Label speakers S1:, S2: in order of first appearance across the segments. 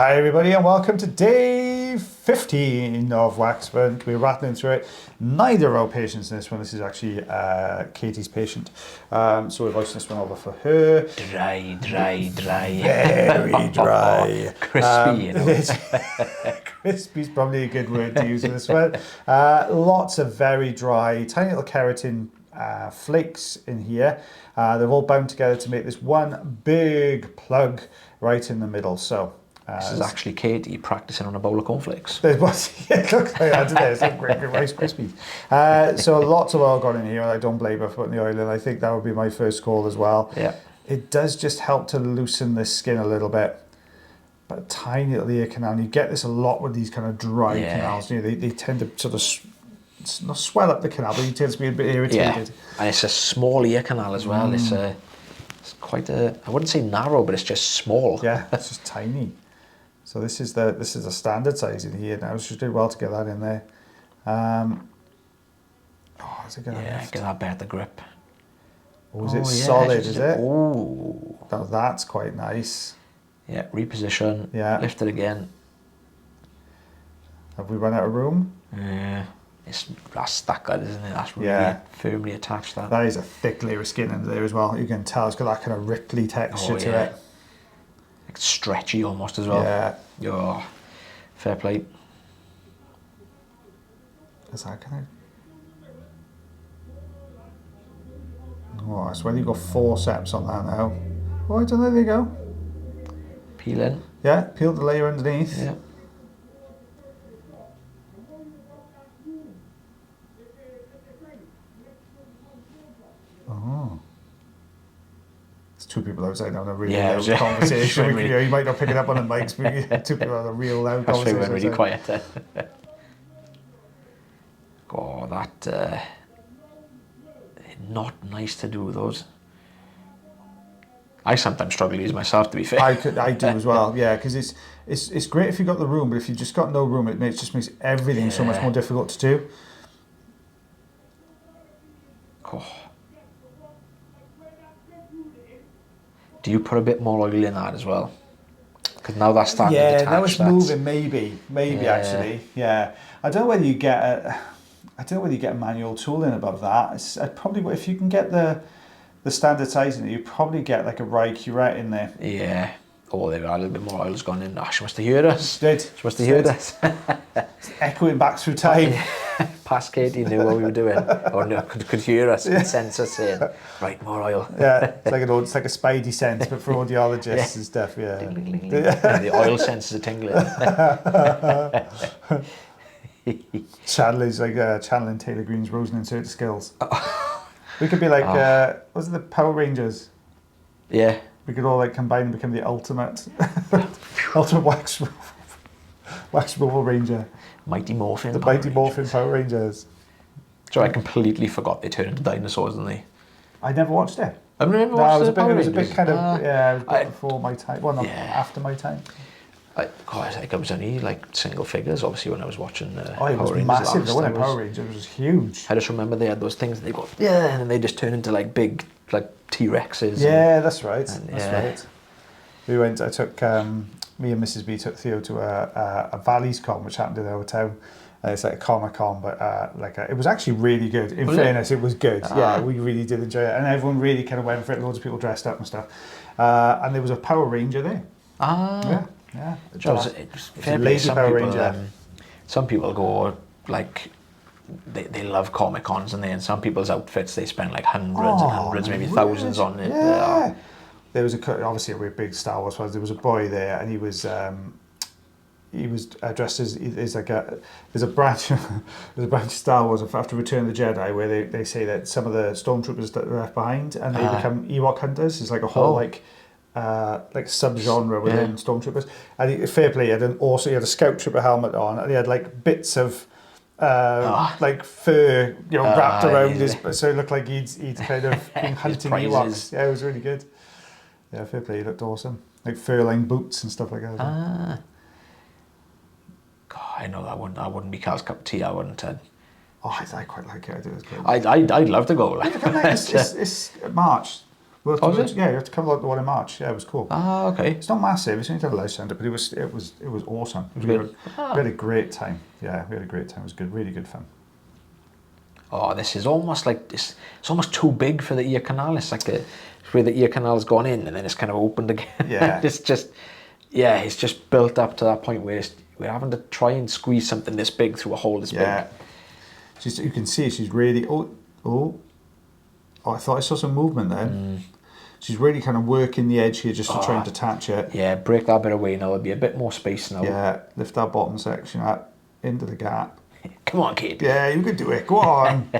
S1: Hi everybody and welcome to day 15 of Waxvent. We're rattling through it. Neither of our patients in this one. This is actually Katie's patient. So we're voicing this one over for her.
S2: Dry.
S1: Very dry.
S2: Crispy, you know.
S1: Crispy is probably a good word to use for this one. Lots of very dry, tiny little keratin flakes in here. They're all bound together to make this one big plug right in the middle. So
S2: this is actually Katie practicing on a bowl of cornflakes.
S1: It was, yeah, it looks like that today. It's like Rice Krispies. So lots of oil gone in here. I don't blame her for putting the oil in. I think that would be my first call as well.
S2: Yeah.
S1: It does just help to loosen the skin a little bit. But a tiny little ear canal. And you get this a lot with these kind of dry canals. You know, they tend to sort of not swell up the canal, but you tend to be a bit irritated.
S2: Yeah. And it's a small ear canal as well. It's quite a, I wouldn't say narrow, but it's just small.
S1: Yeah, it's just tiny. So this is the standard size in here now. So she did well to get that in there. Is it gonna lift?
S2: Get that better grip.
S1: Oh, is it solid? Is it?
S2: Oh,
S1: That's quite nice.
S2: Yeah, reposition.
S1: Yeah.
S2: Lift it again.
S1: Have we run out of room?
S2: Yeah. That's that good, isn't it? That's really firmly attached.
S1: That is a thick layer of skin under there as well. You can tell it's got that kind of ripply texture to it.
S2: Like stretchy almost as well.
S1: Yeah.
S2: Oh, fair play.
S1: Is that kind of... Oh, that's when you got forceps on that now. Oh, I don't know, there you go.
S2: Peel in.
S1: Yeah, peel the layer underneath.
S2: Yeah.
S1: Oh. There's two people outside having a really loud conversation. You might not pick it up on the mics, but two people having a real loud conversation.
S2: That's really quiet then. Oh, that... not nice to do those. I sometimes struggle to use myself, to be fair.
S1: I do as well, yeah, because it's great if you've got the room, but if you've just got no room, it just makes everything so much more difficult to do.
S2: Oh. Do you put a bit more oil in that as well? Because now that's starting to detach.
S1: Yeah, now it's moving. Maybe actually. Yeah, I don't know whether you get a manual tool in above that. I'd probably, if you can get the standard size in it, you probably get like a Rye curette in there.
S2: Yeah. Oh, there we are. A little bit more oil's gone in. Oh, she must have heard us.
S1: She did.
S2: She must have heard us.
S1: It's echoing back through time.
S2: Past Katie knew what we were doing, or no, could hear us and sense us saying, right, more oil.
S1: Yeah, it's like a spidey sense, but for audiologists and stuff. Yeah.
S2: Ding, ding, ding, ding. And the oil senses are tingling.
S1: Channeling Taylor Green's Rose and Insert Skills. We could be like, was it the Power Rangers?
S2: Yeah.
S1: We could all like combine and become the ultimate wax removal ranger.
S2: Mighty Morphin.
S1: The Mighty Morphin Power Rangers.
S2: So I completely forgot they turned into dinosaurs, didn't they?
S1: I never watched it.
S2: I've never watched
S1: it was a bit kind of, it was a bit before my time. Well, not after my time.
S2: I think it was only like single figures, obviously, when I was watching
S1: Power Rangers. It was massive. The one in Power Rangers was huge.
S2: I just remember they had those things and they go, and then they just turn into like big, like T-Rexes.
S1: Yeah, that's right. Right. We went, me and Mrs. B took Theo to a Valleys Con, which happened in our town. It's like a Comic-Con, but it was actually really good. In fairness, it was good. Yeah, we really did enjoy it. And everyone really kind of went for it. Loads of people dressed up and stuff. And there was a Power Ranger there. Yeah.
S2: It's fair play. Some people go, like, they love Comic-Cons and some people's outfits, they spend like hundreds and hundreds, maybe thousands on it.
S1: Yeah. There was obviously a big Star Wars fan. There was a boy there, and he was dressed as there's a branch of Star Wars after Return of the Jedi where they say that some of the stormtroopers that are left behind and they become Ewok hunters. It's like a whole like sub-genre within stormtroopers. And fair play, he had a scout trooper helmet on, and he had like bits of like fur, wrapped around his, so it looked like he'd kind of been hunting Ewoks. Yeah, it was really good. Yeah, fair play, he looked awesome. Like fur-lined boots and stuff like that.
S2: God, I know that wouldn't be Cal's cup of tea. I wouldn't.
S1: I quite like it. I do.
S2: I'd love to go.
S1: Like. It's March. You have to cover the one in March. Yeah, it was cool.
S2: Ah, okay.
S1: It's not massive. It's only a live centre, but it was awesome. We had a great time. Yeah, we had a great time. It was good, really good fun.
S2: Oh, this is almost like it's almost too big for the ear canal. It's like where the ear canal's gone in and then it's kind of opened again.
S1: Yeah.
S2: it's just built up to that point where we're having to try and squeeze something this big through a hole this big.
S1: Yeah. You can see she's really. Oh! I thought I saw some movement there. She's really kind of working the edge here just to try and detach it.
S2: Yeah, break that bit away now. There'll be a bit more space now.
S1: Yeah, lift that bottom section up into the gap.
S2: Come on, kid.
S1: Yeah, you can do it. Go on.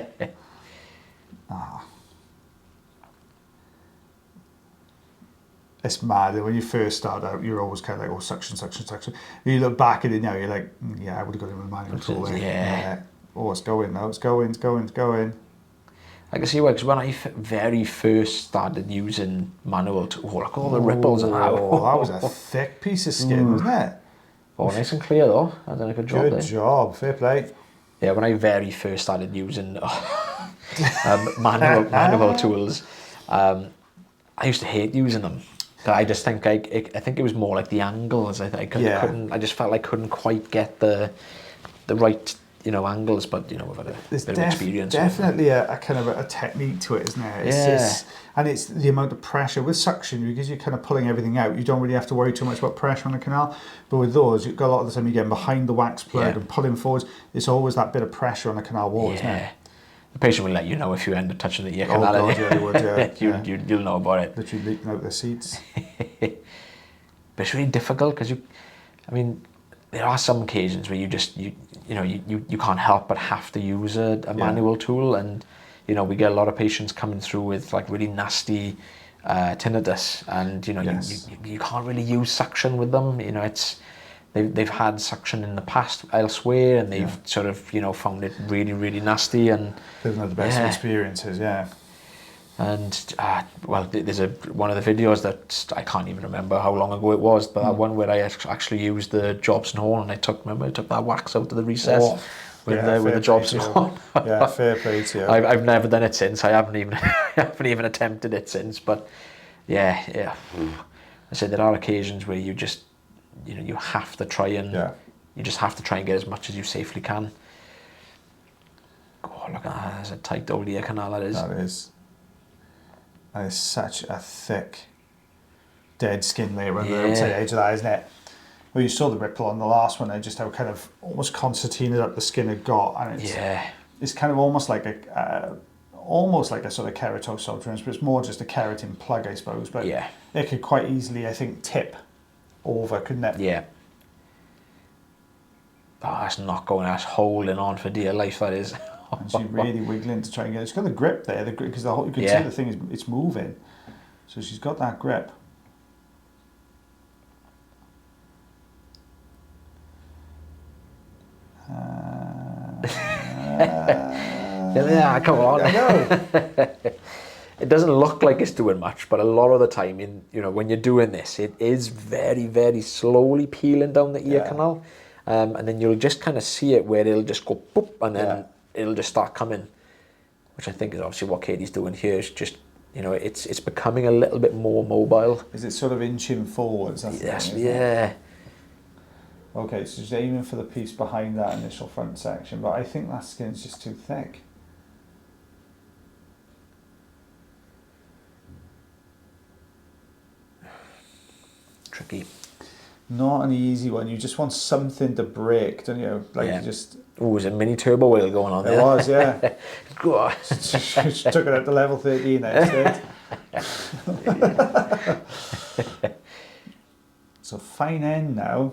S1: It's mad. When you first start out, you're always kind of like, suction. You look back at it now, you're like, yeah, I would have got it with a manual tool there.
S2: Yeah.
S1: Oh, it's going now. It's going.
S2: I can see why, because when I very first started using manual tools, look at all the ripples and that.
S1: Oh, that was a thick piece of skin, wasn't it?
S2: Oh, nice and clear though. I've done a good job there.
S1: Good job. Fair play.
S2: Yeah, when I very first started using manual tools, I used to hate using them. I just think I think it was more like the angles. I just felt like I couldn't quite get the right angles, but we've had a bit of experience.
S1: Definitely a kind of a technique to it, isn't it? And it's the amount of pressure with suction, because you're kind of pulling everything out. You don't really have to worry too much about pressure on the canal. But with those, you've got a lot of the time you're getting behind the wax plug and pulling forwards. It's always that bit of pressure on the canal wall, isn't it?
S2: The patient will let you know if you end up touching the ear canal.
S1: Oh God, yeah, they would, yeah.
S2: You'll know about it.
S1: Literally leaking out the seats.
S2: But it's really difficult because there are some occasions where you can't help but have to use a manual tool, and we get a lot of patients coming through with like really nasty tinnitus, and you can't really use suction with them. They've had suction in the past elsewhere, and they've sort of found it really, really nasty, and
S1: they've had the best experiences.
S2: And there's one of the videos that I can't even remember how long ago it was, but that one where I actually used the Jobson horn, and I took that wax out of the recess with the Jobson horn.
S1: Yeah, fair play to you.
S2: I've never done it since. I haven't even attempted it since. But I said there are occasions where you just you have to try and you just have to try and get as much as you safely can. Oh, look at that! That's a tight old ear canal. That is.
S1: That is. And it's such a thick, dead skin layer on the outside edge of that, isn't it? Well, you saw the ripple on the last one, just how kind of almost concertina up the skin had got, and it's kind of almost like a sort of keratosis, but it's more just a keratin plug, I suppose. But it could quite easily, I think, tip over, couldn't it?
S2: Yeah. Oh, that's not going. That's holding on for dear life. That is.
S1: And she's really wiggling to try and get it. She's got the grip there, because you can see the thing it's moving. So she's got that grip.
S2: Come on.
S1: I know.
S2: It doesn't look like it's doing much, but a lot of the time, when you're doing this, it is very, very slowly peeling down the ear canal, and then you'll just kind of see it where it'll just go boop, and then it'll just start coming, which I think is obviously what Katie's doing here. Is just it's becoming a little bit more mobile.
S1: Is it sort of inching forwards?
S2: Yes, yeah.
S1: Okay, so she's aiming for the piece behind that initial front section, but I think that skin's just too thick.
S2: Tricky.
S1: Not an easy one. You just want something to break, don't you? You just.
S2: Oh, was a mini turbo wheel going on there?
S1: It was, yeah. She took it up to level 13 instead. So fine end now.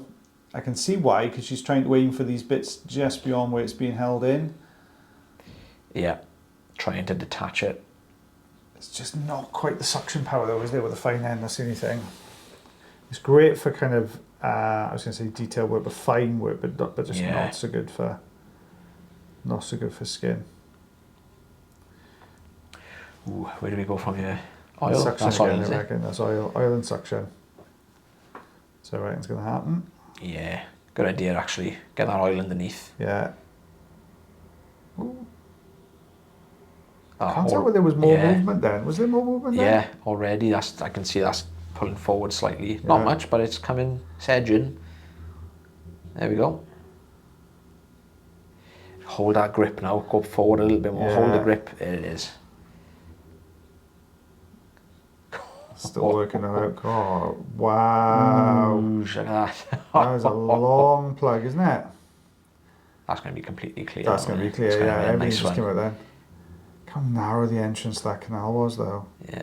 S1: I can see why, because she's trying to aim for these bits just beyond where it's being held in.
S2: Yeah, trying to detach it.
S1: It's just not quite the suction power though, is there, with the fine end? That's the only thing. It's great for kind of, I was going to say detail work, but fine work, but just not so good for skin.
S2: Ooh, where do we go from here? Oil?
S1: Suction again, I reckon. That's oil and suction. So I reckon it's going to happen.
S2: Yeah, good idea actually. Get that oil underneath.
S1: Yeah. Ooh. I can't tell whether there was more movement then. Was there more movement then?
S2: Yeah, already. I can see that's pulling forward slightly. Not much, but it's coming, it's edging. There we go. Hold that grip now. Go forward a little bit more. Hold the grip. There it is.
S1: Still working it out. Oh, wow.
S2: Ooh, look at that.
S1: That was a long plug, isn't it?
S2: That's going to be completely clear.
S1: That's going to be clear, yeah. Everything
S2: nice
S1: just came out then. Look how narrow the entrance to that canal was, though.
S2: Yeah.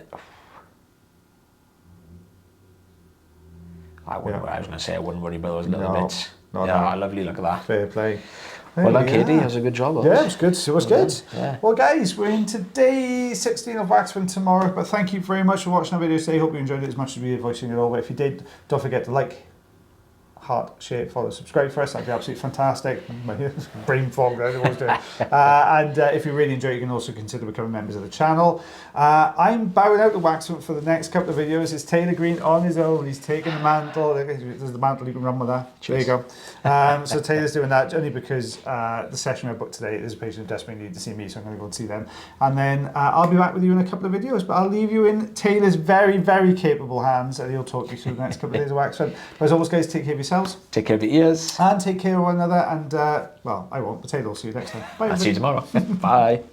S2: I was going to say I wouldn't worry about those little bits. Lovely, look at that.
S1: Fair play.
S2: Well done, Katie. That was a good job.
S1: Yeah, it was good. It was good.
S2: Yeah.
S1: Well, guys, we're in day 16 of Waxvent tomorrow. But thank you very much for watching our video today. Hope you enjoyed it as much as we did voicing it all. But if you did, don't forget to like, heart, share, follow, subscribe for us. That'd be absolutely fantastic. My brain fog there. And if you really enjoy it, you can also consider becoming members of the channel. I'm bowing out to Waxvent for the next couple of videos. It's Taylor Green on his own. He's taking the mantle. There's the mantle, you can run with that. Cheers. There you go. So Taylor's doing that only because the session I booked today, there's a patient who desperately needs to see me, so I'm going to go and see them. And then I'll be back with you in a couple of videos, but I'll leave you in Taylor's very, very capable hands, and he'll talk you through the next couple of days of Waxvent. But as always, guys, take care of yourselves.
S2: Take care of your ears.
S1: And take care of one another. And, well, I won't, but Taylor will see you next time. Bye.
S2: I'll see you tomorrow. Bye.